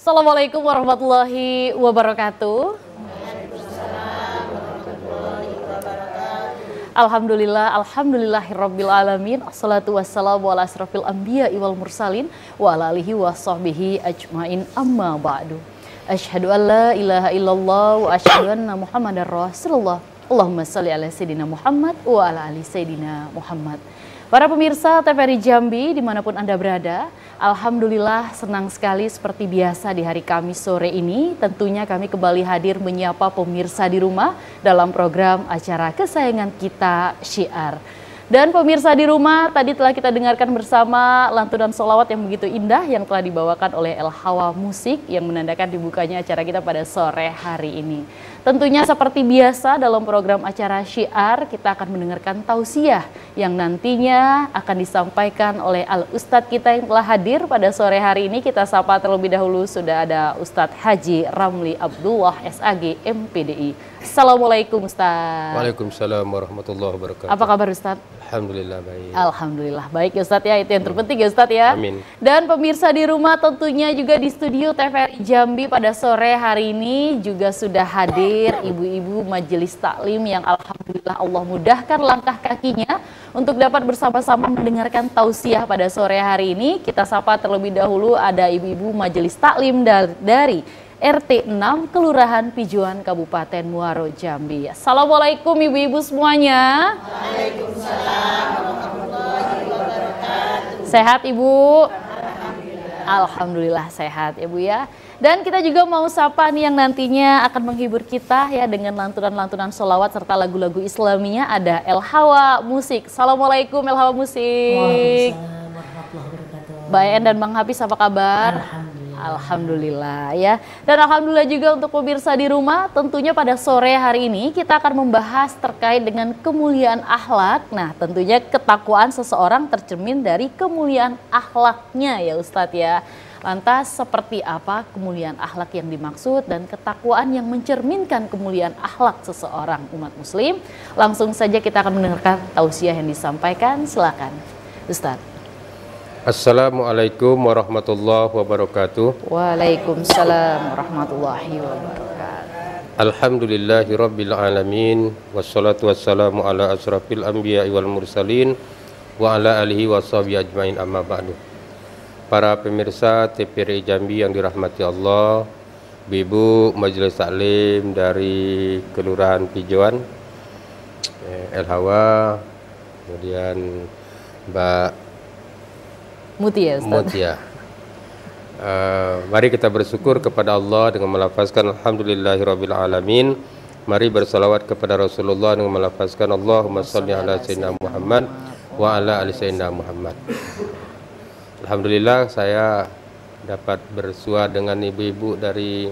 Assalamualaikum warahmatullahi wabarakatuh. Alhamdulillahirabbil alamin. Assalatu wassalamu ala asrofil anbiya'i wal mursalin wa ala alihi wa sahbihi ajmain, amma ba'du. Asyhadu an la ilaha illallah wa asyhadu anna Muhammadar Rasulullah. Allahumma shalli ala sayyidina Muhammad wa ala ali sayyidina Muhammad. Para pemirsa TVRI Jambi dimanapun Anda berada, alhamdulillah senang sekali seperti biasa di hari Kamis sore ini. Tentunya kami kembali hadir menyapa pemirsa di rumah dalam program acara kesayangan kita, Syiar. Dan pemirsa di rumah, tadi telah kita dengarkan bersama lantunan sholawat yang begitu indah yang telah dibawakan oleh El Hawa Musik yang menandakan dibukanya acara kita pada sore hari ini. Tentunya seperti biasa dalam program acara Syiar kita akan mendengarkan tausiah yang nantinya akan disampaikan oleh Al-Ustadz kita yang telah hadir pada sore hari ini. Kita sapa terlebih dahulu, sudah ada Ustadz Haji Ramli Abdullah SAG MPDI. Assalamualaikum Ustadz. Waalaikumsalam warahmatullahi wabarakatuh. Apa kabar Ustadz? Alhamdulillah baik. Alhamdulillah baik ya Ustadz ya, itu yang terpenting ya Ustadz ya. Amin. Dan pemirsa di rumah tentunya juga di studio TVRI Jambi pada sore hari ini juga sudah hadir ibu-ibu majelis taklim yang alhamdulillah Allah mudahkan langkah kakinya untuk dapat bersama-sama mendengarkan tausiah pada sore hari ini. Kita sapa terlebih dahulu ada ibu-ibu majelis taklim dari RT 6 Kelurahan Pijuan Kabupaten Muaro Jambi. Assalamualaikum ibu-ibu semuanya. Waalaikumsalam warahmatullahi wabarakatuh. Sehat Ibu? Alhamdulillah sehat ya Bu ya. Dan kita juga mau sapa nih yang nantinya akan menghibur kita ya dengan lantunan-lantunan sholawat serta lagu-lagu Islaminya, ada El Hawa Musik. Assalamualaikum El Hawa Musik. Waalaikumsalam warahmatullahi wabarakatuh. Mbak En dan Bang Hafiz apa kabar? Alhamdulillah ya. Dan alhamdulillah juga untuk pemirsa di rumah, tentunya pada sore hari ini kita akan membahas terkait dengan kemuliaan akhlak. Nah, tentunya ketakwaan seseorang tercermin dari kemuliaan akhlaknya ya Ustadz ya. Lantas seperti apa kemuliaan akhlak yang dimaksud dan ketakwaan yang mencerminkan kemuliaan akhlak seseorang umat muslim? Langsung saja kita akan mendengarkan tausiah yang disampaikan. Silakan Ustadz. Assalamualaikum warahmatullahi wabarakatuh. Waalaikumsalam warahmatullahi wabarakatuh. Alhamdulillahirabbil alamin, wassalatu wassalamu ala asrafil anbiya'i wal mursalin wa ala alihi washabihi ajmain, amma ba'du. Para pemirsa TVRI Jambi yang dirahmati Allah, Ibu Majelis Taklim dari Kelurahan Pijuan, El Hawa, kemudian Mbak Mutia, Ustaz. Mutia. Mari kita bersyukur kepada Allah dengan melafazkan Alhamdulillahirabbil alamin. Mari bersalawat kepada Rasulullah dengan melafazkan Allahumma shalli ala sayyidina Muhammad wa ala ali sayyidina Muhammad. Alhamdulillah saya dapat bersua dengan ibu-ibu dari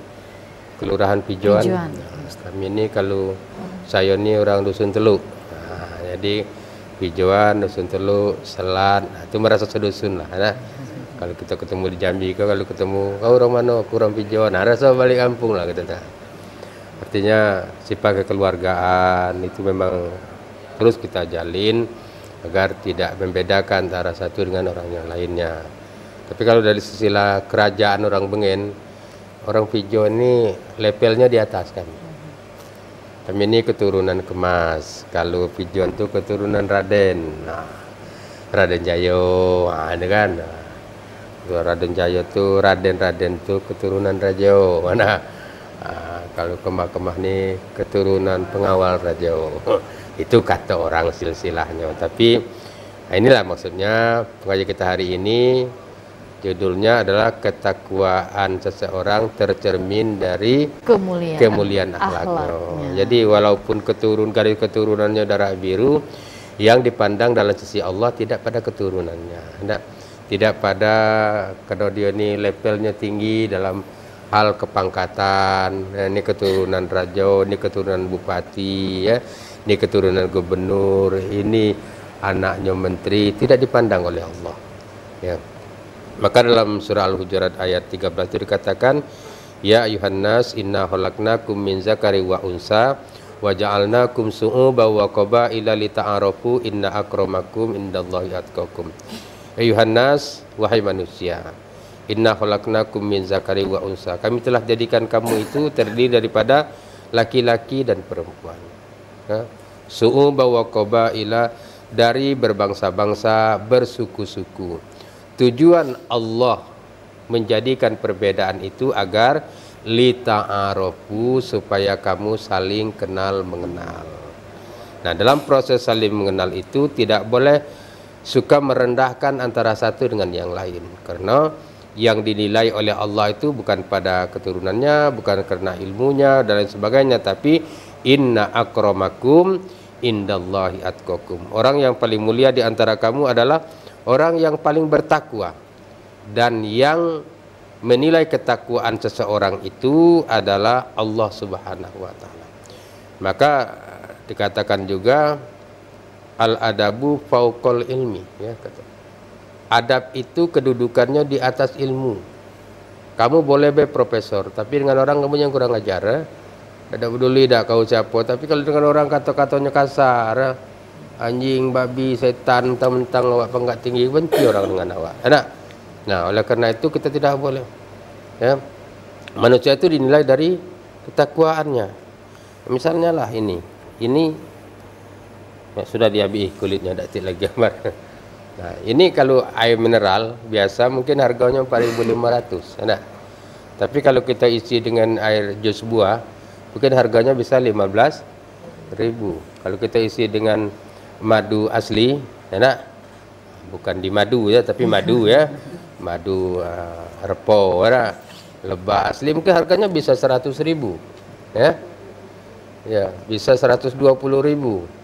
Kelurahan Pijuan. Kami ini kalau saya ini orang Dusun Teluk. Nah, jadi Pijuan, Dusun Teluk, Selat, nah, itu merasa sedusun lah. Nah, kalau kita ketemu di Jambi, kalau ketemu kau orang mana, aku orang Pijuan, nah, rasa balik kampung lah gitu. Artinya sifat kekeluargaan itu memang terus kita jalin agar tidak membedakan antara satu dengan orang yang lainnya. Tapi kalau dari sisi kerajaan orang Bengen, orang Pijuan ini levelnya di atas kan. Kami ini keturunan Kemas, kalau Pijuan itu keturunan Raden. Nah, Raden Jayo, nah, ini kan. Nah, Raden Jayo itu, Raden itu keturunan Rajo. Nah, kalau Kemah-Kemah ini keturunan pengawal Rajo. Itu kata orang silsilahnya. Tapi nah inilah maksudnya pengajian kita hari ini. Judulnya adalah ketakwaan seseorang tercermin dari kemuliaan akhlaknya. Jadi walaupun garis keturunannya darah biru, yang dipandang dalam sisi Allah tidak pada keturunannya, tidak pada kalau dia ini levelnya tinggi dalam hal kepangkatan. Nah, ini keturunan raja, ini keturunan bupati, ya, ini keturunan gubernur, ini anaknya menteri, tidak dipandang oleh Allah. Ya. Maka dalam surah Al-Hujurat ayat 13 itu dikatakan, ya ayuhan nas inna khalaqnakum min zakari wa unsa wa ja'alnakum su'uban wa qabaila lita'arafu inna akramakum indallahi atqakum. Ayuhan nas, wahai manusia, Inna khalaqnakum min zakari wa unsa. Kami telah jadikan kamu itu terdiri daripada laki-laki dan perempuan. Su'uba wa qabaila, dari berbangsa-bangsa, bersuku-suku. Tujuan Allah menjadikan perbedaan itu agar lita'arofu, supaya kamu saling kenal mengenal. Nah, dalam proses saling mengenal itu tidak boleh suka merendahkan antara satu dengan yang lain, karena yang dinilai oleh Allah itu bukan pada keturunannya, bukan karena ilmunya dan lain sebagainya, tapi inna akramakum indallahi atqakum. Orang yang paling mulia di antara kamu adalah orang yang paling bertakwa, dan yang menilai ketakwaan seseorang itu adalah Allah Subhanahu wa taala. Maka dikatakan juga al-adabu fauqal ilmi, ya, kata. Adab itu kedudukannya di atas ilmu. Kamu boleh be profesor, tapi dengan orang kamu yang kurang ajar, tidak peduli dah kau siapa. Tapi kalau dengan orang kata-katanya kasar, anjing, babi, setan, mentang-mentang awak pangkat tinggi, benci orang dengan awak. Nah, oleh karena itu kita tidak boleh. Ya, manusia itu dinilai dari ketakwaannya. Misalnya lah ini ya, sudah dihabis kulitnya, tidak lagi gambar. Nah, ini kalau air mineral biasa mungkin harganya 4.500. Nah, tapi kalau kita isi dengan air jus buah, mungkin harganya bisa 15.000. Kalau kita isi dengan madu asli, nah, bukan di madu ya, tapi madu ya, madu repo, lebah asli, mungkin harganya bisa 100.000, ya, bisa 120.000.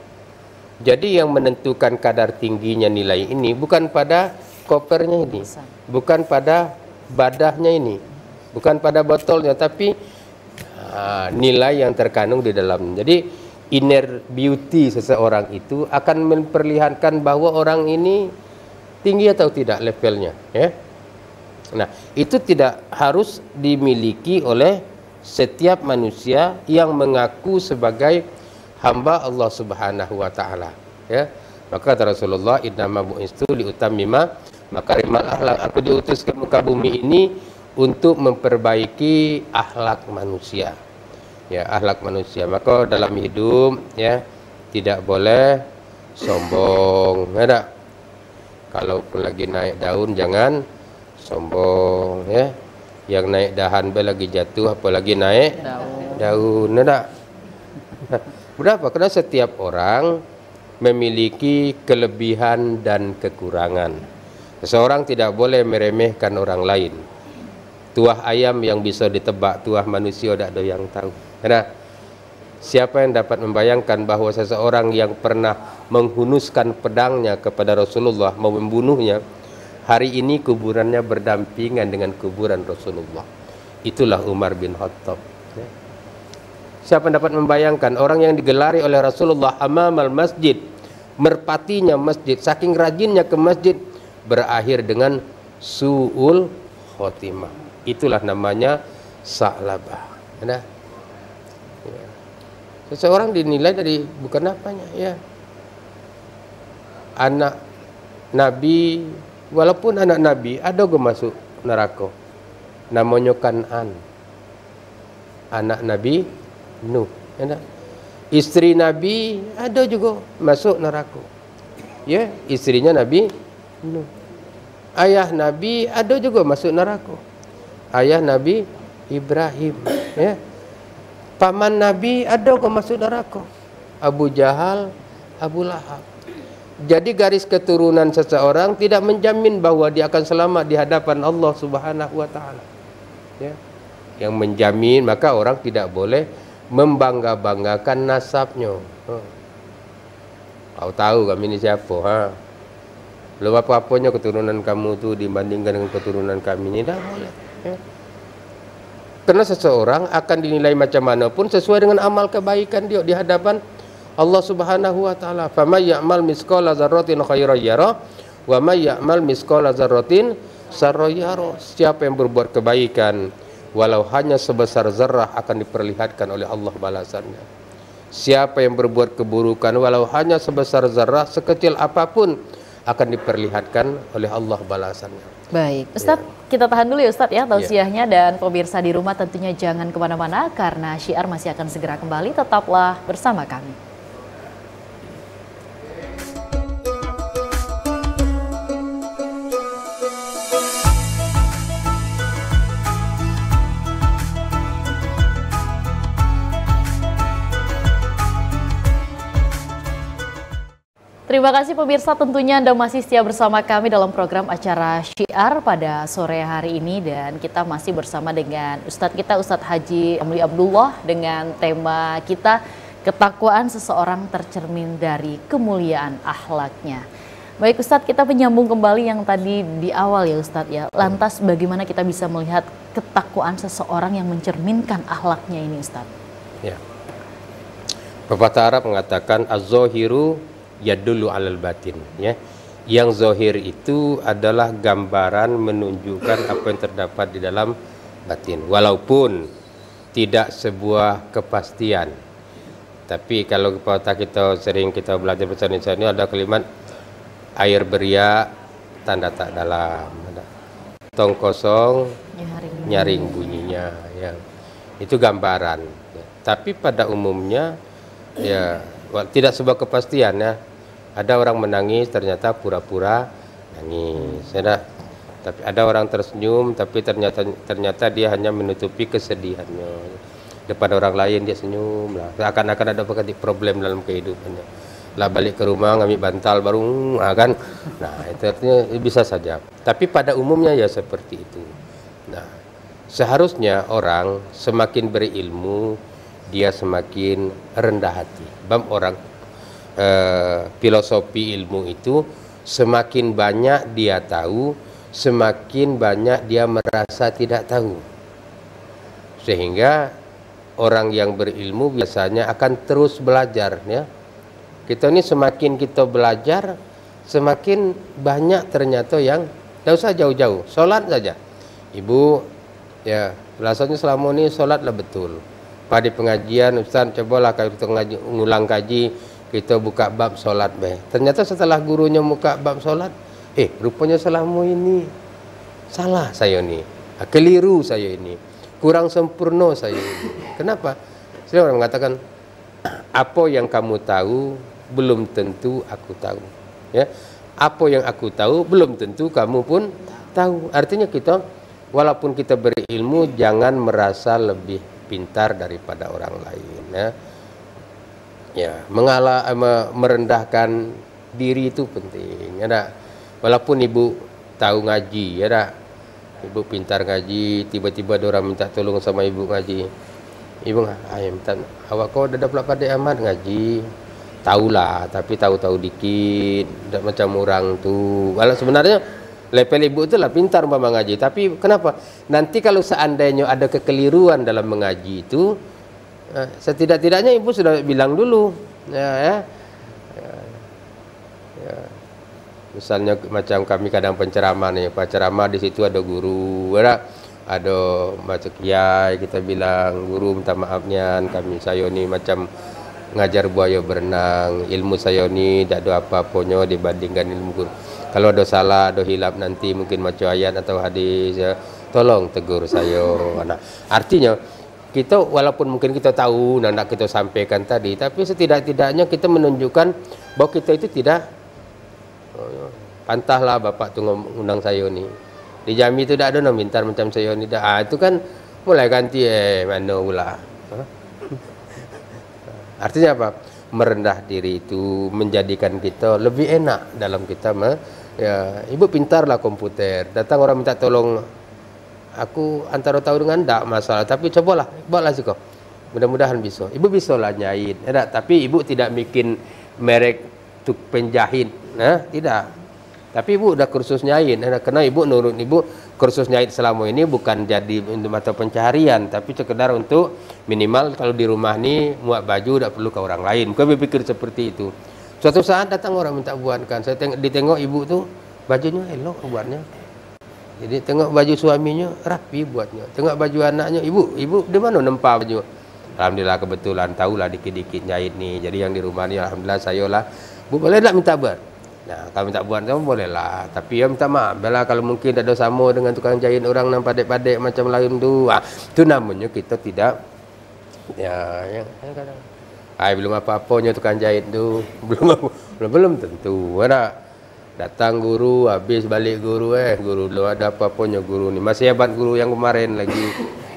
Jadi yang menentukan kadar tingginya nilai ini bukan pada kopernya ini, bukan pada badahnya ini, bukan pada botolnya, tapi nilai yang terkandung di dalam. Jadi inner beauty seseorang itu akan memperlihatkan bahwa orang ini tinggi atau tidak levelnya, ya. Nah, itu tidak harus dimiliki oleh setiap manusia yang mengaku sebagai hamba Allah Subhanahu wa taala, ya. Maka kata Rasulullah, innama bu'istu liutammima makarimal akhlak. Aku diutus ke muka bumi ini untuk memperbaiki akhlak manusia. Ya, akhlak manusia. Maka dalam hidup, ya, tidak boleh sombong, ya. Kalau lagi naik daun jangan sombong, ya. Yang naik dahan lagi jatuh, apalagi naik daun, ya. Berapa? Karena setiap orang memiliki kelebihan dan kekurangan. Seseorang tidak boleh meremehkan orang lain. Tuah ayam yang bisa ditebak, tuah manusia tidak ada yang tahu. Karena siapa yang dapat membayangkan bahwa seseorang yang pernah menghunuskan pedangnya kepada Rasulullah, mau membunuhnya, hari ini kuburannya berdampingan dengan kuburan Rasulullah. Itulah Umar bin Khattab. Siapa dapat membayangkan orang yang digelari oleh Rasulullah amamal masjid, merpatinya masjid, saking rajinnya ke masjid, berakhir dengan su'ul khotimah. Itulah namanya sa'labah. Ya. Seseorang dinilai dari bukan apanya, ya. Anak Nabi, walaupun anak Nabi ada yang masuk neraka, namanya Kan'an, anak Nabi Nuh, ya. Istri Nabi ada juga masuk neraka, ya, istrinya Nabi Nuh. Ayah Nabi ada juga masuk neraka, ayah Nabi Ibrahim, ya. Paman Nabi ada juga masuk neraka, Abu Jahal, Abu Lahab. Jadi garis keturunan seseorang tidak menjamin bahwa dia akan selamat di hadapan Allah Subhanahu wa taala, ya. Yang menjamin, maka orang tidak boleh membangga-banggakan nasabnya. Kau tahu kami ini siapa, belum apa-apanya keturunan kamu tu dibandingkan dengan keturunan kami ini, tidak boleh, ya. Karena seseorang akan dinilai macam mana pun sesuai dengan amal kebaikan dia di hadapan Allah Subhanahu wa taala. Faman ya'mal misqala dzarratin khairan yara wa may ya'mal misqala dzarratin syarran yara. Siapa yang berbuat kebaikan walau hanya sebesar zarah akan diperlihatkan oleh Allah balasannya. Siapa yang berbuat keburukan walau hanya sebesar zarah, sekecil apapun, akan diperlihatkan oleh Allah balasannya. Baik, Ustadz, kita tahan dulu ya Ustadz ya tausiahnya, dan pemirsa di rumah tentunya jangan kemana-mana karena Syiar masih akan segera kembali, tetaplah bersama kami. Terima kasih pemirsa, tentunya Anda masih setia bersama kami dalam program acara Syiar pada sore hari ini, dan kita masih bersama dengan Ustadz kita, Ustadz Haji Ramli Abdullah, dengan tema kita ketakwaan seseorang tercermin dari kemuliaan akhlaknya. Baik Ustadz, kita menyambung kembali yang tadi di awal ya Ustadz ya. Lantas bagaimana kita bisa melihat ketakwaan seseorang yang mencerminkan akhlaknya ini Ustadz? Ya. Pepatah Arab mengatakan az-zahiru yadullu alal batin, ya. Yang zahir itu adalah gambaran menunjukkan apa yang terdapat di dalam batin, walaupun tidak sebuah kepastian. Tapi kalau kita sering kita belajar bahasa Indonesia ini ada kalimat air beriak tanda tak dalam, tong kosong nyaring bunyinya, ya. Itu gambaran, ya. Tapi pada umumnya ya tidak sebuah kepastian, ya. Ada orang menangis ternyata pura-pura nangis, ya. Tapi ada orang tersenyum tapi ternyata dia hanya menutupi kesedihannya. Depan orang lain dia senyum lah, seakan-akan ada problem dalam kehidupannya. Lah balik ke rumah ngambil bantal baru kan. Nah, itu artinya bisa saja. Tapi pada umumnya ya seperti itu. Nah, seharusnya orang semakin berilmu dia semakin rendah hati. Orang filosofi ilmu itu semakin banyak dia tahu, semakin banyak dia merasa tidak tahu. Sehingga orang yang berilmu biasanya akan terus belajar, ya. Kita ini semakin kita belajar, semakin banyak ternyata yang tidak usah jauh-jauh, sholat saja. Ibu, ya, rasanya selama ini sholatlah betul. Pada pengajian, Ustaz, cobalah kalau kita ngulang kaji, kita buka bab sholat, ternyata setelah gurunya buka bab sholat, rupanya selama ini salah saya ini, keliru saya ini, kurang sempurna saya ini. Kenapa? Saya orang mengatakan, apa yang kamu tahu belum tentu aku tahu, ya. Apa yang aku tahu belum tentu kamu pun tahu. Artinya kita, walaupun kita berilmu, jangan merasa lebih pintar daripada orang lain, ya. Ya, merendahkan diri itu penting, ya. Walaupun ibu tahu ngaji, ya, ibu pintar ngaji, tiba-tiba ada orang minta tolong sama ibu ngaji, ibu minta, awak kau dah dapat pandai amat ngaji, tahulah, tapi tahu-tahu dikit, tidak macam orang tu. Kalau sebenarnya level ibu itu lah pintar umpama ngaji, tapi kenapa? Nanti kalau seandainya ada kekeliruan dalam mengaji itu, setidak-tidaknya ibu sudah bilang dulu, ya. Misalnya macam kami kadang penceramah nih, Pak ceramah di situ ada guru, ada macam kiai, kita bilang guru minta maafnya, saya ini macam ngajar buaya berenang, ilmu saya ini tidak ada apa-apanya dibandingkan ilmu guru. Kalau ada salah, ada hilap nanti mungkin macam ayat atau hadis, ya, tolong tegur saya. Nah, artinya kita walaupun mungkin kita tahu dan nak kita sampaikan tadi, tapi setidak-tidaknya kita menunjukkan bahwa kita itu tidak pantahlah bapak tu undang saya ni. Di Jambi itu tidak ada no minta macam saya ni. Itu kan mulai ganti mana pula. Artinya apa? Merendah diri itu menjadikan kita lebih enak dalam kita ya, ibu pintarlah komputer. Datang orang minta tolong, aku antara tahu dengan tak masalah, tapi cobalah, buatlah sih kau. Mudah-mudahan bisa. Ibu bisa lah nyait, ya, tapi ibu tidak bikin merek tuk penjahit, tidak. Tapi ibu udah kursus nyait, karena ibu nurut ibu kursus nyait selama ini bukan jadi mata pencaharian, tapi sekedar untuk minimal kalau di rumah nih muat baju tidak perlu ke orang lain. Bukan berpikir seperti itu. Suatu saat datang orang minta buatkan, saya ditengok ibu tuh bajunya elok buatnya. Jadi tengok baju suaminya rapi buatnya, tengok baju anaknya, ibu di mana nempa baju? Alhamdulillah kebetulan tahulah dikit-dikit jahit nih. Jadi yang di rumah ni alhamdulillah saya lah. Bu boleh tak minta buat? Nah, kalau tak buat sama boleh lah. Tapi ya minta maaf lah kalau mungkin ada sama dengan tukang jahit orang yang padek-padek macam lain tu. Itu namanya kita tidak kadang. Belum apa-apanya tukang jahit tu. Belum tentu. Ada datang guru, habis balik guru guru belum ada apa-apanya guru ni. Masih hebat guru yang kemarin lagi.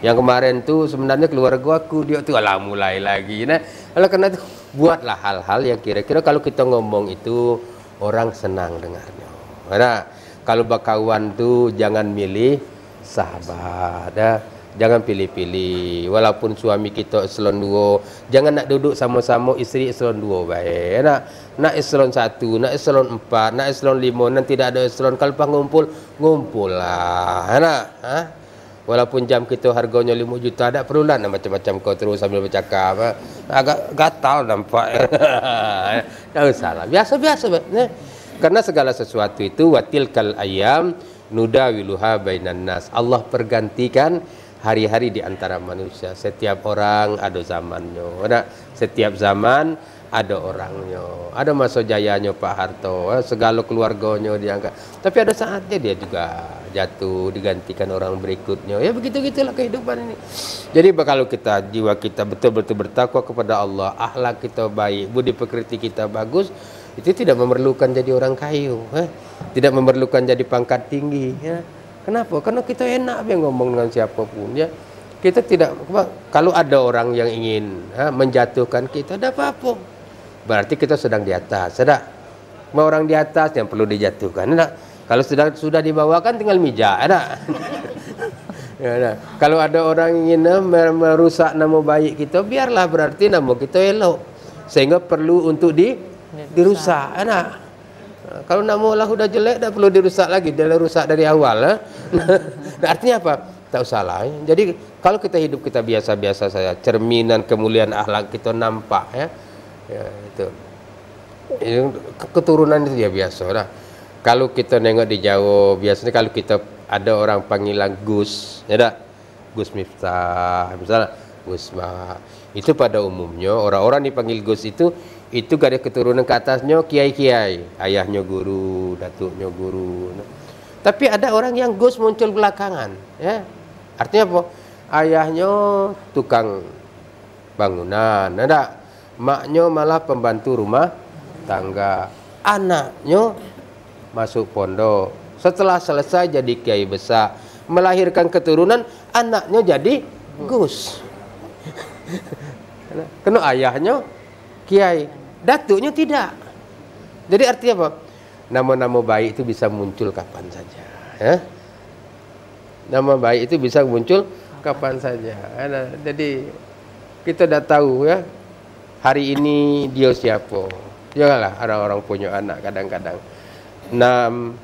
Yang kemarin tu sebenarnya keluarga aku, dia tu mulai lagi. Nah, kalau kena tu buatlah hal-hal yang kira-kira kalau kita ngomong itu orang senang dengarnya. Nah, kalau berkawan tu jangan milih sahabat, jangan pilih-pilih. Walaupun suami kita eselon 2, jangan nak duduk sama-sama isteri eselon 2 baik. Nak eselon 1, nak eselon 4, nak eselon 5, nanti tidak ada eselon. Kalau pas ngumpul lah. Walaupun jam kita harganya 5 juta, tak perlulah nak macam-macam kau terus sambil bercakap. Agak gatal nampak. Tak usahlah. Biasa-biasa. Karena segala sesuatu itu watilkal ayam nudawiluha bainan nas. Allah pergantikan hari-hari di antara manusia. Setiap orang ada zamannya. Setiap zaman ada orangnya. Ada masa jayanya Pak Harto, segala keluarganya diangkat. Tapi ada saatnya dia juga jatuh, digantikan orang berikutnya. Ya begitu-gitulah kehidupan ini. Jadi kalau kita jiwa kita betul-betul bertakwa kepada Allah, akhlak kita baik, budi pekerti kita bagus, itu tidak memerlukan jadi orang kayu, tidak memerlukan jadi pangkat tinggi. Kenapa? Karena kita enak ngomong dengan siapapun. Kita tidak. Kalau ada orang yang ingin menjatuhkan kita, tidak apa-apa. Berarti kita sedang di atas, ada. Orang di atas yang perlu dijatuhkan, ada. Kalau sudah dibawakan tinggal mijak, ada. Kalau ada orang ingin merusak nama baik kita, biarlah, berarti nama kita elok, sehingga perlu untuk dirusak, ada. Kalau nama Allah sudah jelek, tak perlu dirusak lagi, dia rusak dari awal. Artinya apa? Tak usahlah. Jadi kalau kita hidup kita biasa-biasa saja, cerminan kemuliaan akhlak kita nampak, itu keturunan itu ya biasa lah. Kalau kita nengok di Jawa, biasanya kalau kita ada orang panggilan Gus, Gus Miftah, misalnya Gus Bah, itu pada umumnya orang-orang dipanggil Gus itu gak ada keturunan ke atasnya kiai-kiai, ayahnya guru, datuknya guru. Tapi ada orang yang Gus muncul belakangan, artinya apa? Ayahnya tukang bangunan, ada. Maknya malah pembantu rumah tangga, anaknya masuk pondok, setelah selesai jadi kiai besar, melahirkan keturunan, anaknya jadi Gus. Kena ayahnya kiai, datuknya tidak. Jadi artinya apa? Nama-nama baik itu bisa muncul kapan saja. Nama baik itu bisa muncul kapan saja. Jadi kita dah tahu hari ini dia siapa. Janganlah orang-orang punya anak kadang-kadang 6,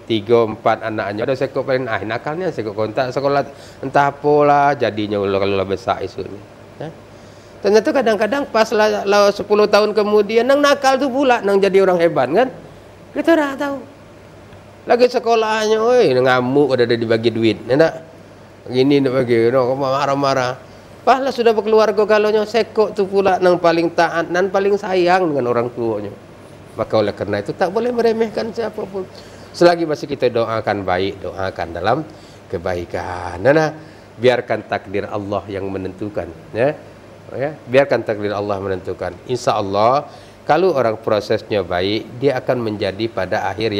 3, 4 anaknya. Ada sekok paling nakalnya sekok kontak sekolah entah apalah jadinya kalau besar isu ni. Ternyata kadang-kadang pas lah 10 tahun kemudian nang nakal tu pula nang jadi orang hebat kan. Kita dah tahu. Lagi sekolahnya ngamuk ada dibagi duit. Nak gini nak bagi marah-marah. Pahlah sudah berkeluarga kalaunya sekok tu pula nang paling taat dan paling sayang dengan orang tuanya. Maka oleh kerana itu tak boleh meremehkan siapapun. Selagi masih kita doakan baik, doakan dalam kebaikan. Biarkan takdir Allah yang menentukan. Biarkan takdir Allah menentukan. Insya Allah kalau orang prosesnya baik, dia akan menjadi pada akhir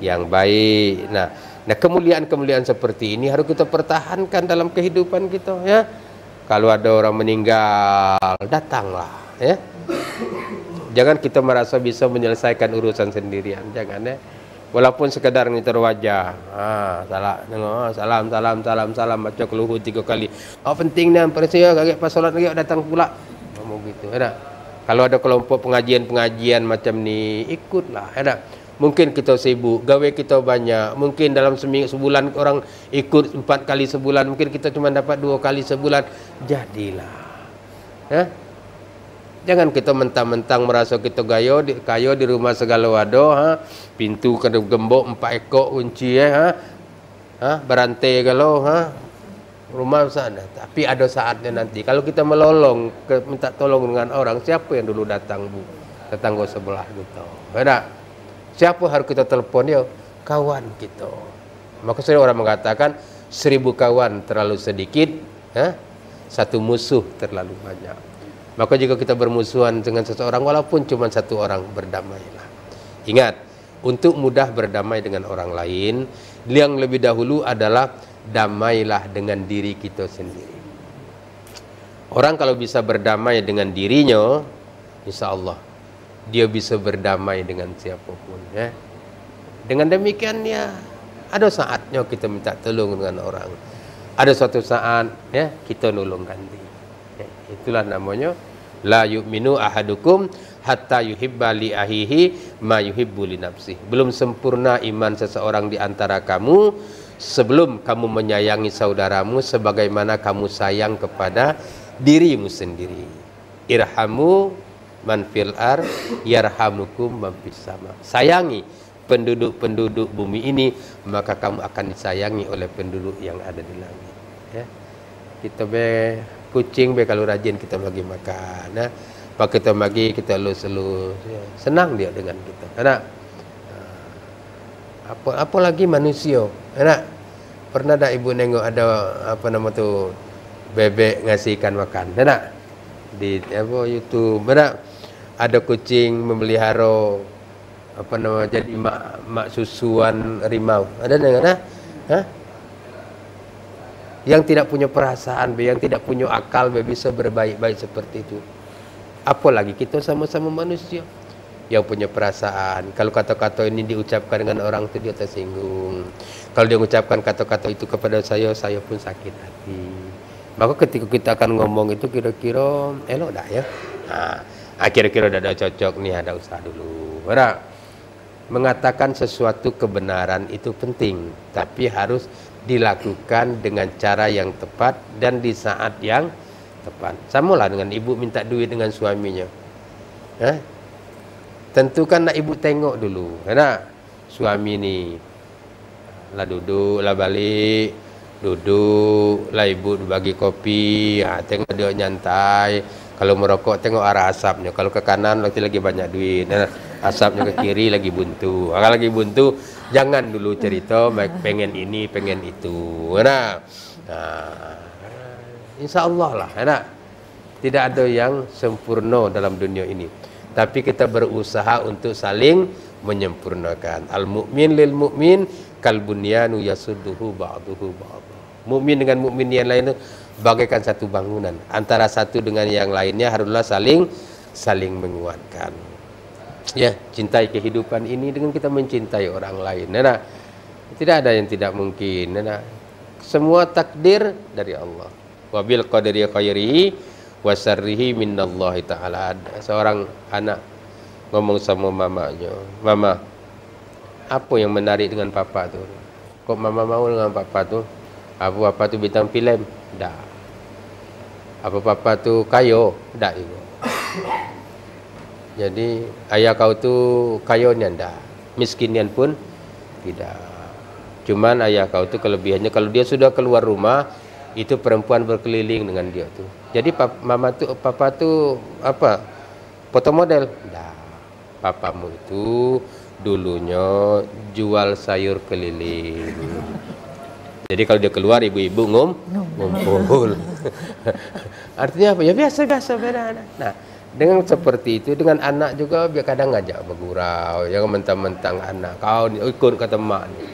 yang baik. Nah, kemuliaan-kemuliaan seperti ini harus kita pertahankan dalam kehidupan kita. Kalau ada orang meninggal, datanglah. Jangan kita merasa bisa menyelesaikan urusan sendirian. Jangan walaupun sekedar ngitar wajah. Salam baca keluhur 3 kali. Pentingnya persia kaget pas solat lagi datang pula. Ngomong gitu. Kalau ada kelompok pengajian macam ni, ikutlah. Mungkin kita sibuk, gawe kita banyak. Mungkin dalam sebulan orang ikut 4 kali sebulan, mungkin kita cuma dapat 2 kali sebulan. Jadilah. Jangan kita mentang-mentang merasa kita kayo di rumah segala wado, pintu kena gembok 4 ekor kunci, berantai kalau, rumah sana. Tapi ada saatnya nanti. Kalau kita melolong, minta tolong dengan orang, siapa yang dulu datang, Bu? Tetangga sebelah kita. Siapa harus kita telepon dia? Kawan kita. Maka sering orang mengatakan 1000 kawan terlalu sedikit, satu musuh terlalu banyak. Maka jika kita bermusuhan dengan seseorang, walaupun cuma satu orang, berdamailah. Ingat, untuk mudah berdamai dengan orang lain, yang lebih dahulu adalah damailah dengan diri kita sendiri. Orang kalau bisa berdamai dengan dirinya, insya Allah dia bisa berdamai dengan siapapun. Ya. Dengan demikian ya, ada saatnya kita minta tolong dengan orang. Ada suatu saat ya kita nolong ganti. Ya, itulah namanya la yu'minu ahadukum hatta yuhibba li ahihi ma yuhibbu li nafsihi. Belum sempurna iman seseorang di antara kamu sebelum kamu menyayangi saudaramu sebagaimana kamu sayang kepada dirimu sendiri. Irhamu man fil ar yarhamukum man fis sama. Sayangi penduduk-penduduk bumi ini, maka kamu akan disayangi oleh penduduk yang ada di langit. Ya. Kita kucing kalau rajin kita bagi makan. Nah, pak kita bagi kita elus-elus. Ya. Senang dia dengan kita. Karena apalagi manusia. Karena pernah ada ibu nengok ada bebek ngasih ikan makan. Ada di YouTube. Ada kucing memelihara jadi mak susuan rimau. Ada dengar? Yang tidak punya perasaan, yang tidak punya akal, bisa berbaik-baik seperti itu. Apalagi kita sama-sama manusia yang punya perasaan. Kalau kata-kata ini diucapkan dengan orang itu dia tersinggung. Kalau dia mengucapkan kata-kata itu kepada saya pun sakit hati. Maka ketika kita akan ngomong itu kira-kira elok dah ya. Kira-kira ada cocok nih, ada usaha dulu. Mengatakan sesuatu kebenaran itu penting, tapi harus dilakukan dengan cara yang tepat dan di saat yang tepat. Samalah dengan ibu minta duit dengan suaminya. Tentukan nak ibu tengok dulu. Karena suami ni lah duduk, lah balik, duduk, lah ibu bagi kopi, tengok dia nyantai. Kalau merokok tengok arah asapnya. Kalau ke kanan lagi banyak duit. Asapnya ke kiri lagi buntu. Kalau lagi buntu jangan dulu cerita pengen ini, pengen itu. Insya Allah lah. Tidak ada yang sempurna dalam dunia ini. Tapi kita berusaha untuk saling menyempurnakan. Al-mu'min lil mu'min kal bunyanu yasudduhu ba'duhu ba'd. Mukmin dengan mukmin yang lain itu bagaikan satu bangunan. Antara satu dengan yang lainnya haruslah saling menguatkan. Ya, cintai kehidupan ini dengan kita mencintai orang lain. Tidak ada yang tidak mungkin. Semua takdir dari Allah. Wabil qadri khairihi wa syarrihi minallahi ta'ala. Seorang anak ngomong sama mamanya, "Mama, apa yang menarik dengan papa tu? Kok mama mau dengan papa tu? Apa papa tu bintang filem? Dah. Apa papa tu kaya? Dah juga. Jadi ayah kau tu kayanya dah. Miskinnya pun tidak. Cuman ayah kau tu kelebihannya kalau dia sudah keluar rumah itu perempuan berkeliling dengan dia tu. Jadi papa tu apa? Foto model? Dah. Papamu itu dulunya jual sayur keliling. Jadi kalau dia keluar ibu-ibu ngumpul. Artinya apa? Ya biasa-biasa beda. Nah, dengan seperti itu dengan anak juga biar kadang ngajak bergurau, jangan mentang-mentang anak kau ikut kata mak ni.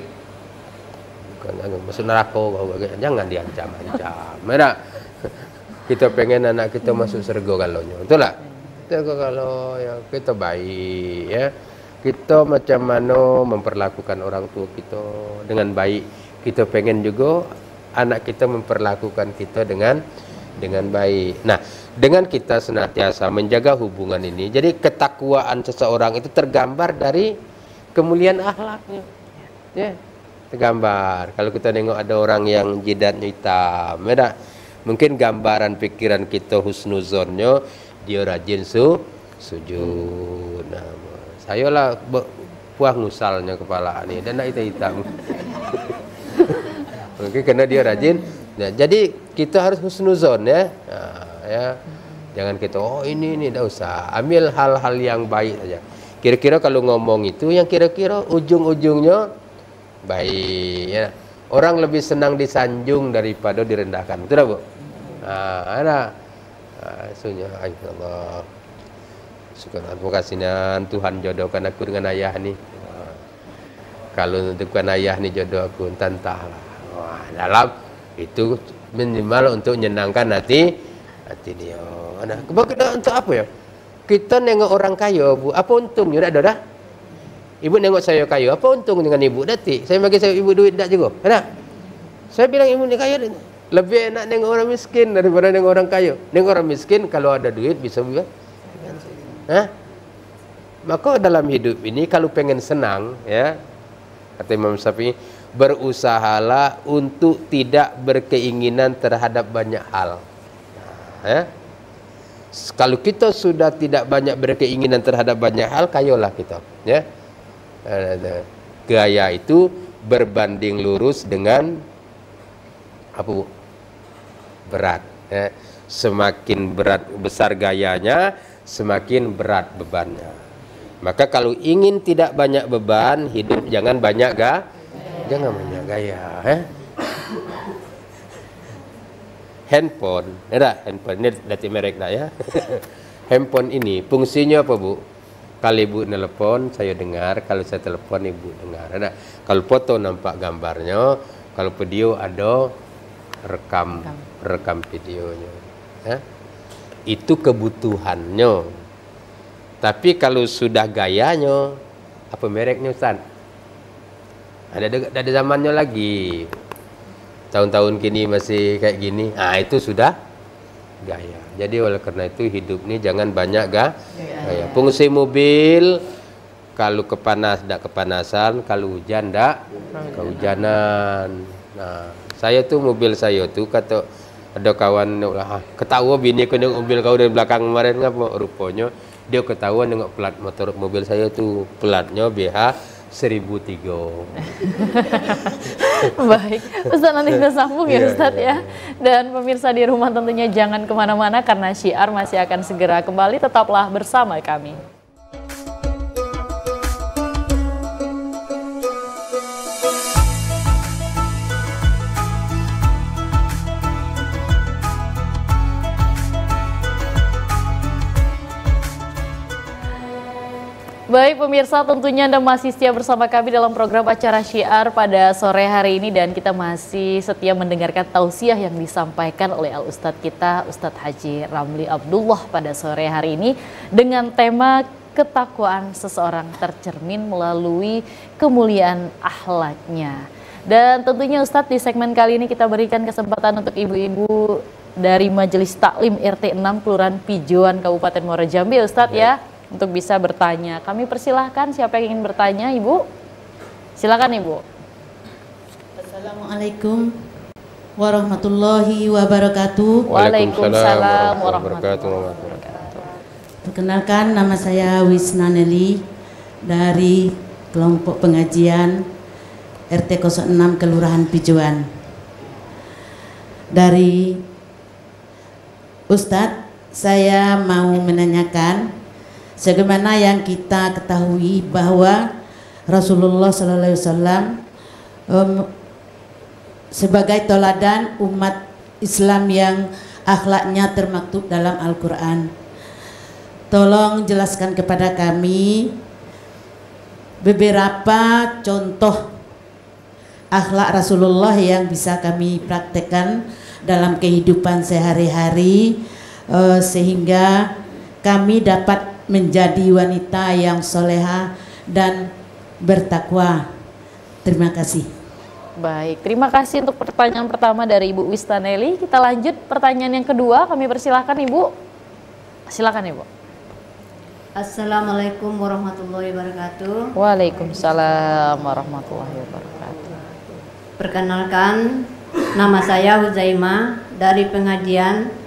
Bukan masuk neraka kau, jangan diancam-ancam. Merah. Kita pengen anak kita masuk surga galaunya. Betul tak? Kalau ya kita baik ya. Kita macam mana memperlakukan orang tua kita dengan baik. Kita pengen juga anak kita memperlakukan kita dengan baik. Nah, dengan kita senantiasa menjaga hubungan ini, jadi ketakwaan seseorang itu tergambar dari kemuliaan akhlaknya. Ya, tergambar. Kalau kita tengok ada orang yang jidatnya hitam, ya, mungkin gambaran pikiran kita husnuzonnya dia rajin sujud. Nah, saya lah puah ngusalnya kepala ini dan nak hitam. Mungkin karena dia rajin. Nah, jadi kita harus husnuzon ya. Nah, ya. Jangan kita ini dah usah. Ambil hal-hal yang baik saja. Kira-kira kalau ngomong itu yang kira-kira ujung-ujungnya baik ya. Orang lebih senang disanjung daripada direndahkan. Betul tak, Bu? Ada. Sunya Allah. Syukur kasihnya Tuhan jodohkan aku dengan ayah nih. Kalau bukan ayah nih jodoh aku, entahlah. Dalam itu minimal untuk menyenangkan hati dia. Nah, untuk apa ya? Kita nengok orang kaya, Bu. Apa untungnya dah dah? Ibu nengok saya kaya, apa untung dengan ibu? Datik. Saya bagi saya ibu duit dak juga. Ada? Saya bilang ibu ni kaya, lebih enak nengok orang miskin daripada nengok orang kaya. Nengok orang miskin kalau ada duit bisa buat. Maka dalam hidup ini kalau pengen senang, ya, kata Imam Syafi'i, berusahalah untuk tidak berkeinginan terhadap banyak hal. Kalau kita sudah tidak banyak berkeinginan terhadap banyak hal, kayolah kita, ya. Gaya itu berbanding lurus dengan apa, Bu? Berat, ya. Semakin besar gayanya, semakin berat bebannya. Maka kalau ingin tidak banyak beban, hidup jangan banyak jangan banyak gaya, ya. Handphone, handphone ini dari merek dah, ya. Handphone ini fungsinya apa, Bu? Kalau ibu nelpon, saya dengar. Kalau saya telepon, ibu dengar. Ada. Kalau foto nampak gambarnya. Kalau video ada rekam videonya. Ya? Itu kebutuhannya. Tapi kalau sudah gayanya, apa mereknya, Ustaz? Ada zamannya lagi. Tahun-tahun kini masih kayak gini. Itu sudah gaya. Jadi oleh karena itu hidup ini jangan banyak gaya. Fungsi mobil, kalau tidak kepanasan, kalau hujan tidak kehujanan. Nah, saya tuh mobil saya tuh kata ada kawan ketawa bini aku nengok mobil kau dari belakang kemarin ngapa rupanya dia ketawa nengok plat motor mobil saya tuh platnya BH 1003. Baik, Ustaz nanti kita sambung ya Ustaz ya. Dan pemirsa di rumah tentunya jangan kemana-mana karena Syiar masih akan segera kembali. Tetaplah bersama kami. Baik pemirsa, tentunya Anda masih setia bersama kami dalam program acara Syiar pada sore hari ini dan kita masih setia mendengarkan tausiah yang disampaikan oleh Al-Ustadz kita, Ustadz Haji Ramli Abdullah pada sore hari ini dengan tema ketakwaan seseorang tercermin melalui kemuliaan akhlaknya. Dan tentunya Ustadz di segmen kali ini kita berikan kesempatan untuk ibu-ibu dari Majelis Taklim RT 6 Kelurahan Pijoan Kabupaten Muara Jambi Ustadz ya. Untuk bisa bertanya. Kami persilahkan siapa yang ingin bertanya, Ibu? Silakan, Ibu. Assalamualaikum warahmatullahi wabarakatuh. Waalaikumsalam warahmatullahi wabarakatuh. Perkenalkan, nama saya Wisna Nelly dari kelompok pengajian RT 06 Kelurahan Pijoan. Dari Ustadz, saya mau menanyakan sebagaimana yang kita ketahui bahwa Rasulullah SAW sebagai teladan umat Islam yang akhlaknya termaktub dalam Al-Quran. Tolong jelaskan kepada kami beberapa contoh akhlak Rasulullah yang bisa kami praktekkan dalam kehidupan sehari-hari sehingga kami dapat menjadi wanita yang soleha dan bertakwa. Terima kasih. Baik, terima kasih untuk pertanyaan pertama dari Ibu Wistaneli. Kita lanjut pertanyaan yang kedua. Kami persilahkan Ibu. Silakan Ibu. Assalamualaikum warahmatullahi wabarakatuh. Waalaikumsalam warahmatullahi wabarakatuh. Perkenalkan, nama saya Huzaimah dari pengajian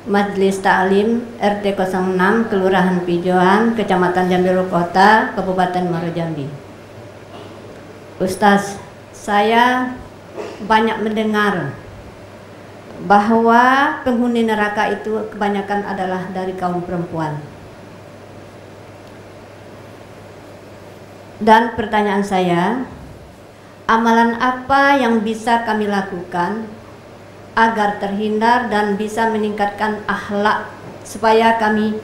Majelis Taklim RT 06 Kelurahan Pijoan, Kecamatan Jambi Kota, Kabupaten Muara Jambi. Ustaz, saya banyak mendengar bahwa penghuni neraka itu kebanyakan adalah dari kaum perempuan. Dan pertanyaan saya, amalan apa yang bisa kami lakukan agar terhindar dan bisa meningkatkan akhlak supaya kami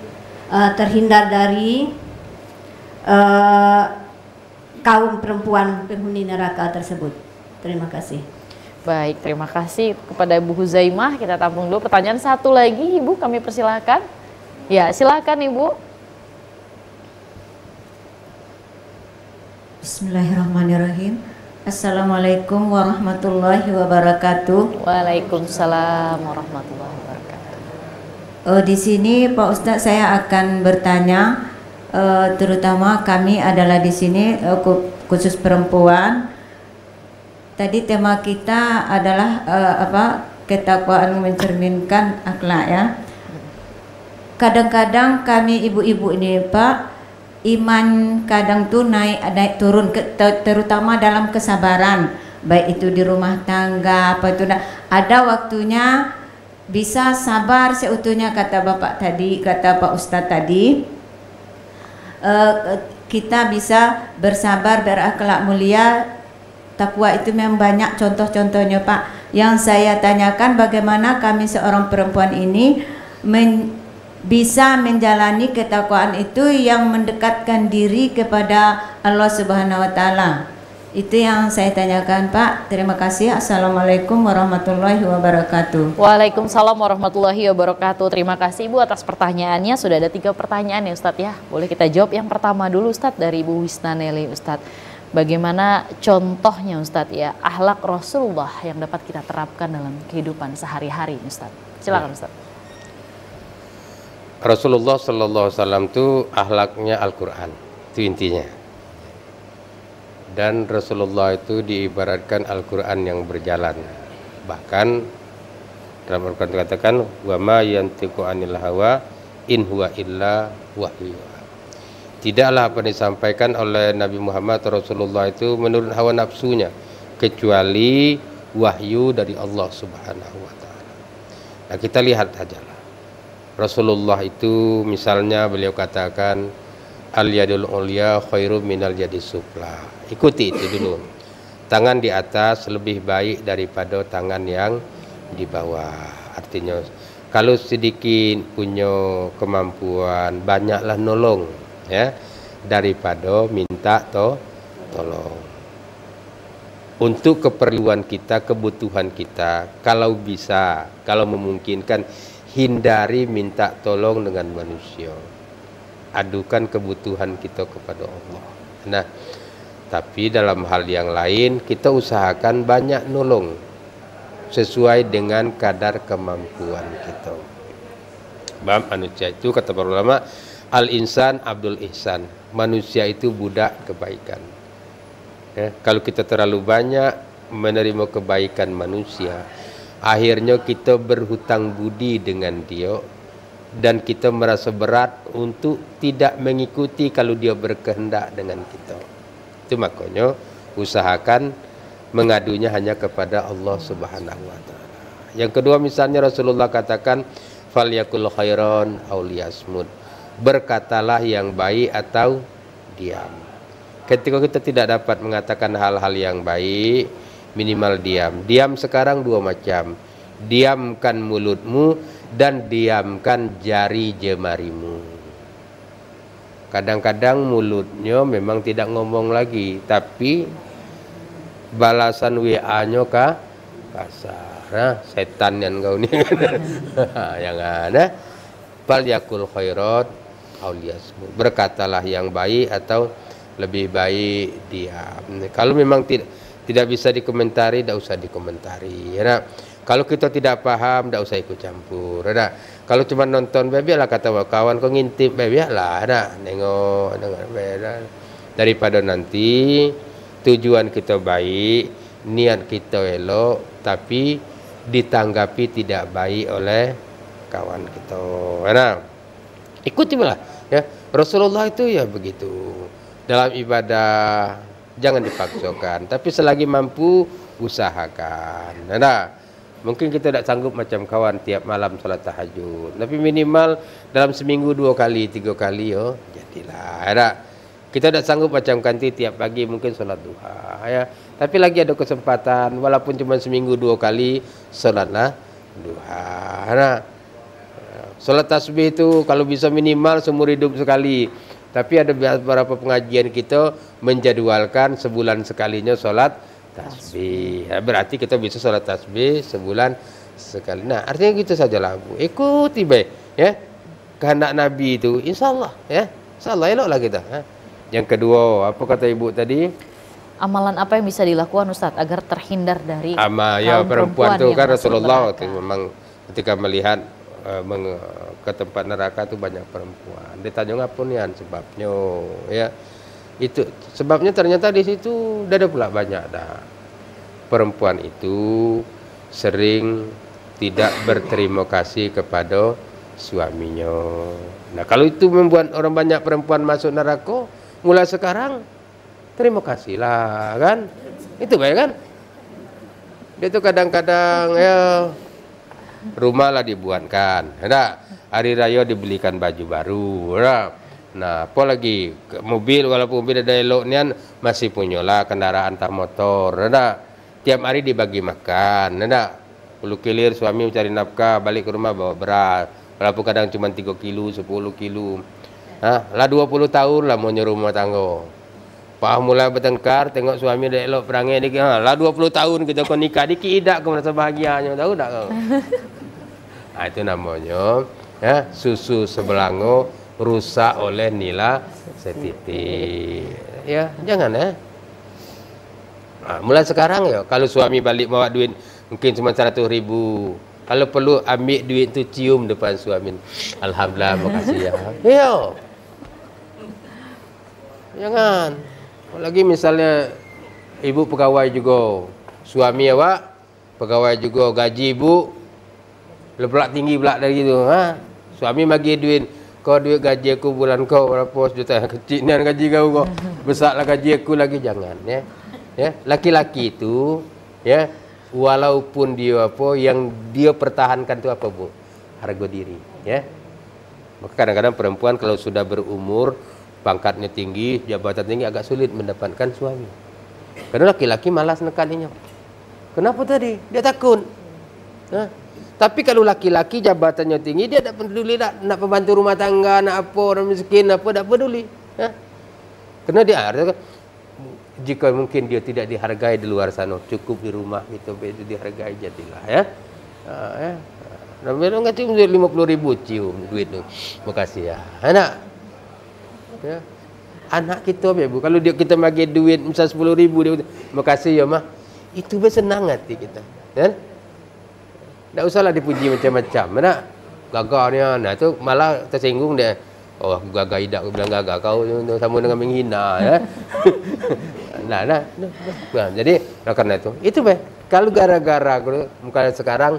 terhindar dari kaum perempuan penghuni neraka tersebut. Terima kasih. Baik, terima kasih kepada Ibu Huzaimah. Kita tampung dulu pertanyaan satu lagi, Ibu, kami persilahkan. Ya, silakan Ibu. Bismillahirrahmanirrahim. Assalamualaikum warahmatullahi wabarakatuh. Waalaikumsalam warahmatullahi wabarakatuh. Di sini Pak Ustadz saya akan bertanya, terutama kami adalah di sini khusus perempuan. Tadi tema kita adalah ketakwaan mencerminkan akhlak ya. Kadang-kadang kami ibu-ibu ini Pak, iman kadang tuh naik turun terutama dalam kesabaran, baik itu di rumah tangga apa itu ada waktunya bisa sabar seutuhnya kata Bapak tadi, kata Pak Ustadz tadi, kita bisa bersabar, berakhlak mulia, takwa itu memang banyak contoh-contohnya Pak. Yang saya tanyakan bagaimana kami seorang perempuan ini bisa menjalani ketakwaan itu yang mendekatkan diri kepada Allah Subhanahu wa Ta'ala. Itu yang saya tanyakan Pak. Terima kasih. Assalamualaikum warahmatullahi wabarakatuh. Waalaikumsalam warahmatullahi wabarakatuh. Terima kasih Ibu atas pertanyaannya. Sudah ada 3 pertanyaan ya Ustadz ya. Boleh kita jawab yang pertama dulu Ustadz dari Ibu Wisnaneli Ustadz. Bagaimana contohnya Ustadz ya akhlak Rasulullah yang dapat kita terapkan dalam kehidupan sehari-hari Ustadz. Silakan Ustadz. Rasulullah Sallallahu Alaihi Wasallam itu akhlaknya Al-Quran, itu intinya. Dan Rasulullah itu diibaratkan Al-Quran yang berjalan. Bahkan dalam Al-Quran dikatakan, wa ma yantiqu anil hawa in huwa illa wahyu. Tidaklah apa yang disampaikan oleh Nabi Muhammad Rasulullah itu menurut hawa nafsunya, kecuali wahyu dari Allah Subhanahu wa Ta'ala. Nah, kita lihat sajalah. Rasulullah itu misalnya beliau katakan al-yadul ulya khairum minal yadis sufla. Ikuti itu dulu. Tangan di atas lebih baik daripada tangan yang di bawah. Artinya kalau sedikit punya kemampuan banyaklah nolong ya daripada minta tolong. Untuk keperluan kita, kebutuhan kita, kalau bisa, kalau memungkinkan, hindari minta tolong dengan manusia. Adukan kebutuhan kita kepada Allah. Nah, tapi dalam hal yang lain kita usahakan banyak nolong sesuai dengan kadar kemampuan kita. Manusia itu kata para ulama, al-insan abdul ihsan. Manusia itu budak kebaikan. Ya, kalau kita terlalu banyak menerima kebaikan manusia, akhirnya kita berhutang budi dengan dia dan kita merasa berat untuk tidak mengikuti kalau dia berkehendak dengan kita. Itu makanya usahakan mengadunya hanya kepada Allah Subhanahu wa Ta'ala. Yang kedua misalnya Rasulullah katakan falyakul khairan aw liyasmut. Berkatalah yang baik atau diam. Ketika kita tidak dapat mengatakan hal-hal yang baik, minimal diam. Diam sekarang 2 macam. Diamkan mulutmu dan diamkan jari jemarimu. Kadang-kadang mulutnya memang tidak ngomong lagi, tapi balasan WA-nya kasar. Nah, setan yang kau ini. Yang ada fal yakul khairat aw liyasmut. Berkatalah yang baik atau lebih baik diam. Kalau memang tidak bisa dikomentari, tidak usah dikomentari. Ya, kalau kita tidak paham, tidak usah ikut campur. Ya, kalau cuma nonton, biarlah kata kawan kau ngintip, biarlah. Ya, nengok, daripada nanti tujuan kita baik, niat kita elok, tapi ditanggapi tidak baik oleh kawan kita. Ya, ikutilah. Ya, Rasulullah itu ya begitu. Dalam ibadah jangan dipaksakan, tapi selagi mampu usahakan. Nah, mungkin kita tidak sanggup macam kawan tiap malam salat tahajud, tapi minimal dalam seminggu 2 kali 3 kali jadilah. Nah, Kita tidak sanggup macam kanti tiap pagi mungkin sholat duha ya. Tapi lagi ada kesempatan walaupun cuma seminggu 2 kali sholatlah duha. Nah, sholat tasbih itu kalau bisa minimal seumur hidup sekali. Tapi ada beberapa pengajian kita menjadwalkan sebulan sekalinya sholat tasbih. Ya, berarti kita bisa sholat tasbih sebulan sekali. Nah, artinya gitu sajalah Bu. Ikuti baik ya kehendak Nabi itu, insyaallah ya. Insyaallah eloklah kita. Ya. Yang kedua, apa kata Ibu tadi? Amalan apa yang bisa dilakukan Ustadz agar terhindar dari Ya perempuan itu kan Rasulullah itu memang ketika melihat ke tempat neraka itu banyak perempuan. Ditanya ngapunian sebabnya ya. Itu sebabnya ternyata di situ ada pula banyak dah. Perempuan itu sering tidak berterima kasih kepada suaminya. Nah, kalau itu membuat orang banyak perempuan masuk neraka, mulai sekarang terima kasihlah kan. Itu baik kan? Dia tuh kadang-kadang ya rumah lah dibuatkan. Ada hari raya dibelikan baju baru. Nah, apa lagi? Mobil walaupun mobil ada eloknya masih punyalah kendaraan antar motor. Ada tiap hari dibagi makan. Ada perlu kilir suami mencari nafkah, balik ke rumah bawa beras. Walaupun kadang cuma 3 kilo, 10 kilo. Lah 20 tahun lah mau rumah tangga. Pak mulai bertengkar, tengok suami dah elok perangai dikit. Lah 20 tahun kita kau nikah dikit idak kau merasa bahagianya, tahu tak kau? Nah, itu namanya ya, susu sebelango rusak oleh nila setitik. Ya, jangan ya. Nah, mulai sekarang ya, kalau suami balik bawa duit mungkin cuma 100.000. Kalau perlu ambil duit tu cium depan suami. Alhamdulillah, makasih ya. Iya. Jangan. Lagi misalnya ibu pegawai juga, suami awak pegawai juga, gaji ibu lebih tinggi pula dari itu. Suami bagi duit, kau duit gaji aku bulan kau berapa juta, kecil ni gaji kau besarlah gaji aku lagi, jangan ya. Ya, laki-laki itu ya walaupun dia apa yang dia pertahankan itu apa Bu? Harga diri ya. Maka kadang-kadang perempuan kalau sudah berumur, pangkatnya tinggi, jabatan tinggi agak sulit mendapatkan suami. Karena laki-laki malas nekaninya. Kenapa tadi? Dia takut. Tapi kalau laki-laki jabatannya tinggi, dia tidak peduli nak pembantu rumah tangga, nak apa orang miskin apa, tidak peduli. Karena dia jika mungkin dia tidak dihargai di luar sana, cukup di rumah itu dihargai jadilah ya. Nah, memang nggak cium 50.000 cium duit tu. Makasih ya. Anak. Ya. Anak kita ya Bu, kalau kita bagi duit misal 10.000 dia makasih ya mah. Itu bersenang hati kita. Kan? Tak usahlah dipuji macam-macam. Nak gagahnya. Nah tu malah tersinggung dia. Oh, aku gagah idak, aku bilang gagah kau sama dengan menghina ya. Nah, jadi karena itu baik. Kalau gara-gara kalau sekarang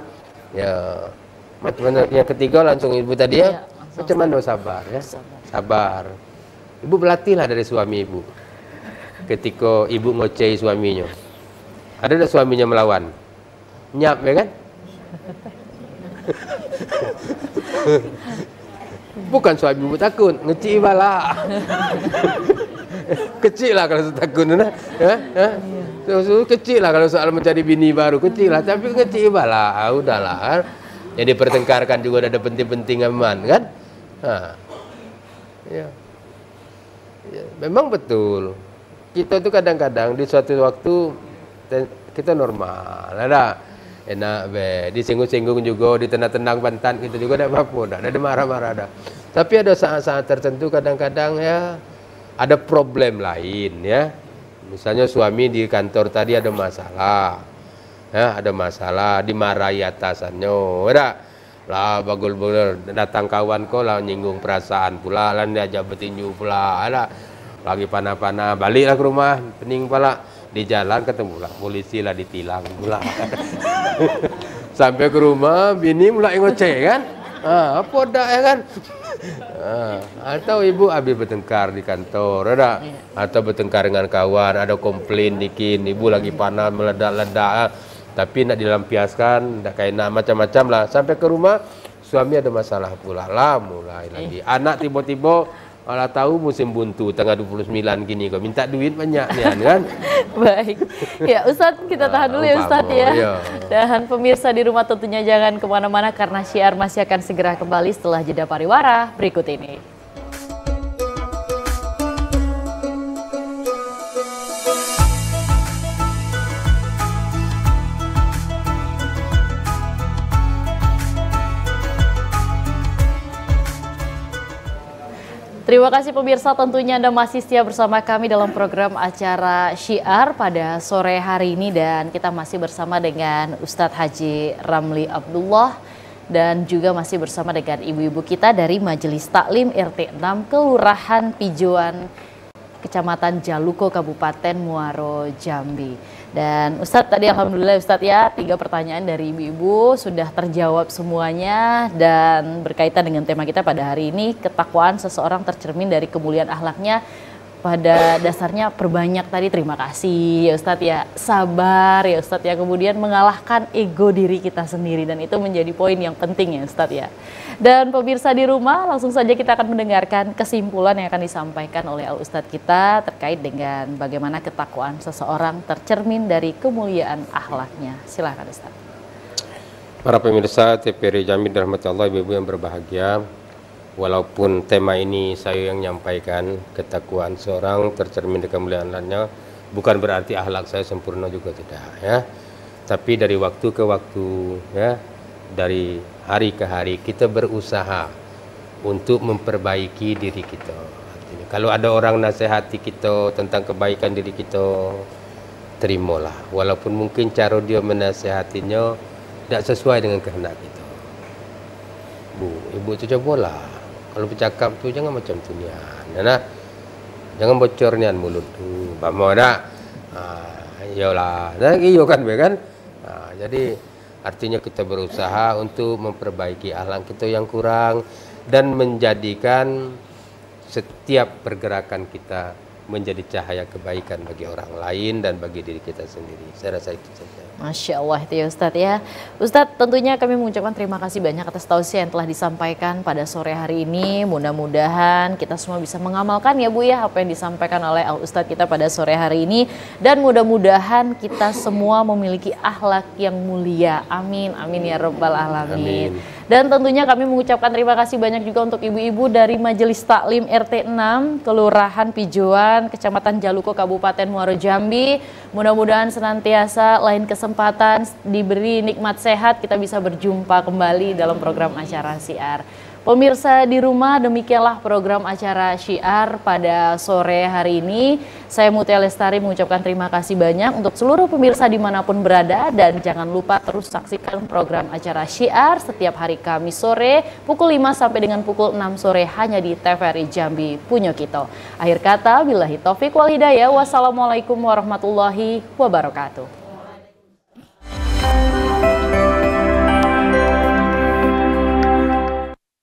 ya yang ketiga langsung ibu tadi ya, macam mana sabar ya. Sabar. Ibu berlatihlah dari suami ibu. Ketika ibu ngocei suaminya. Ada tak suaminya melawan? Nyap ya kan? Bukan suami ibu takut, ngecik bala. Kecil lah kalau takut kecil lah kalau soal mencari bini baru, kecil lah, tapi ngecik bala. Udahlah. Yang dipertengkarkan juga ada penting-penting aman kan? Ya. Ya, memang betul. Kita tuh kadang-kadang di suatu waktu kita normal, ada enak be, disinggung-singgung juga, ditendang-tendang pantat kita juga tidak apa-apa, tidak ada marah-marah ada. Tapi ada saat-saat tertentu kadang-kadang ya ada problem lain ya. Misalnya suami di kantor tadi ada masalah, ya ada masalah, dimarahi atasannya, ada lah bagul-bagul datang kawan kau lah nyinggung perasaan pula, lah diajak bertinju pula, ada lagi panah-panah, baliklah ke rumah, pening pula. Di jalan ketemu lah polisi lah ditilang pula. Sampai ke rumah bini mulai ngoceh kan, apa dah ya kan, atau ibu habis bertengkar di kantor ada, atau bertengkar dengan kawan, ada komplain dikit, ibu lagi panas meledak-ledak, tapi nak dilampiaskan, nak kayak nak macam-macam lah. Sampai ke rumah suami ada masalah pula lah, mulai lagi anak tiba-tiba Kalau tahu musim buntu tanggal 29 gini kok minta duit banyak nih kan. Baik. Ya Ustadz, kita tahan dulu ya Ustadz ya. Iya. Dan pemirsa di rumah tentunya jangan kemana-mana karena Syiar masih akan segera kembali setelah jeda pariwara berikut ini. Terima kasih pemirsa, tentunya Anda masih setia bersama kami dalam program acara Syiar pada sore hari ini dan kita masih bersama dengan Ustadz Haji Ramli Abdullah dan juga masih bersama dengan ibu-ibu kita dari Majelis Taklim RT 6 Kelurahan Pijoan, Kecamatan Jaluko, Kabupaten Muaro Jambi. Dan Ustadz tadi alhamdulillah Ustadz ya 3 pertanyaan dari ibu-ibu sudah terjawab semuanya dan berkaitan dengan tema kita pada hari ini, ketakwaan seseorang tercermin dari kemuliaan akhlaknya. Pada dasarnya perbanyak tadi terima kasih ya Ustadz ya, sabar ya Ustadz ya, kemudian mengalahkan ego diri kita sendiri dan itu menjadi poin yang penting ya Ustadz ya. Dan pemirsa di rumah langsung saja kita akan mendengarkan kesimpulan yang akan disampaikan oleh Al Ustadz kita terkait dengan bagaimana ketakwaan seseorang tercermin dari kemuliaan akhlaknya. Silakan Ustadz. Para pemirsa TVRI Jambi dirahmati Allah, ibu-ibu yang berbahagia. Walaupun tema ini saya yang menyampaikan, ketakwaan seorang tercermin dari kemuliaannya, bukan berarti akhlak saya sempurna juga, tidak ya. Tapi dari waktu ke waktu ya, dari hari ke hari kita berusaha untuk memperbaiki diri kita. Artinya, kalau ada orang nasihati kita tentang kebaikan diri kita, terimalah. Walaupun mungkin cara dia menasihatinya tidak sesuai dengan kehendak kita. Bu, ibu itu cobalah. Kalau bercakap tu jangan macam tu nian, nah, jangan bocor nian mulut tu, bamo dah, iyalah, nah iyo kan, kan, jadi artinya kita berusaha untuk memperbaiki akhlak kita yang kurang dan menjadikan setiap pergerakan kita menjadi cahaya kebaikan bagi orang lain dan bagi diri kita sendiri. Saya rasa itu saja. Masya Allah itu ya Ustadz ya. Ustadz tentunya kami mengucapkan terima kasih banyak atas tausiah yang telah disampaikan pada sore hari ini. Mudah-mudahan kita semua bisa mengamalkan ya Bu ya apa yang disampaikan oleh Al Ustadz kita pada sore hari ini. Dan mudah-mudahan kita semua memiliki akhlak yang mulia. Amin, amin ya Rabbal Alamin. Amin. Dan tentunya kami mengucapkan terima kasih banyak juga untuk ibu-ibu dari Majelis Taklim RT 6 Kelurahan Pijoan, Kecamatan Jaluko, Kabupaten Muaro Jambi. Mudah-mudahan senantiasa lain kesempatan diberi nikmat sehat kita bisa berjumpa kembali dalam program acara Syiar. Pemirsa di rumah, demikianlah program acara Syiar pada sore hari ini. Saya Mutia Lestari mengucapkan terima kasih banyak untuk seluruh pemirsa dimanapun berada. Dan jangan lupa terus saksikan program acara Syiar setiap hari Kamis sore pukul 5 sampai dengan pukul 6 sore hanya di TVRI Jambi Punyo Kito. Akhir kata, billahi taufik wal hidayah. Wassalamualaikum warahmatullahi wabarakatuh.